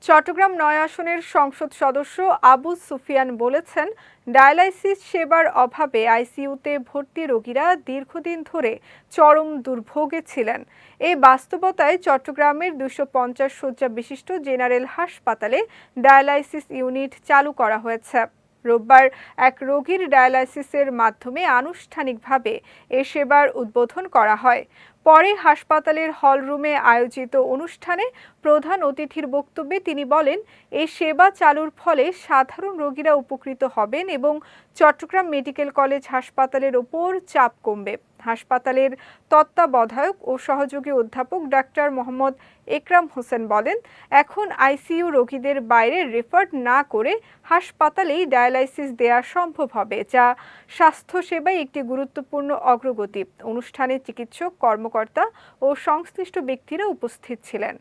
চট্টগ্রাম ৯ আসনের সংসদ সদস্য আবু সুফিয়ান বলেছেন, ডায়ালাইসিস সেবার অভাবে আইসিইউতে ভর্তি রোগীরা দীর্ঘদিন ধরে চরম দুর্ভোগে ছিলেন। এই বাস্তবতায় চট্টগ্রামের ২৫০ শয্যা বিশিষ্ট জেনারেল হাসপাতালে ডায়ালাইসিস ইউনিট চালু করা হয়েছে। রোববার এক রোগীর ডায়ালাইসিসের মাধ্যমে আনুষ্ঠানিকভাবে এ সেবার উদ্বোধন করা হয়। পরে হাসপাতালের হলরুমে আয়োজিত অনুষ্ঠানে প্রধান অতিথির বক্তব্যে তিনি বলেন, এই সেবা চালুর ফলে সাধারণ রোগীরা উপকৃত হবেন এবং চট্টগ্রাম মেডিকেল কলেজ হাসপাতালের ওপর চাপ কমবে। হাসপাতালের তত্ত্বাবধায়ক ও সহযোগী অধ্যাপক ডাক্তার মোহাম্মদ একরাম হোসেন বলেন, এখন আইসিইউ রোগীদের বাইরে রেফার না করে হাসপাতালেই ডায়ালাইসিস দেয়া সম্ভব হবে, যা স্বাস্থ্যসেবায় একটি গুরুত্বপূর্ণ অগ্রগতি। অনুষ্ঠানে চিকিৎসক, কর্মকর্তা ও সংশ্লিষ্ট ব্যক্তিরা উপস্থিত ছিলেন।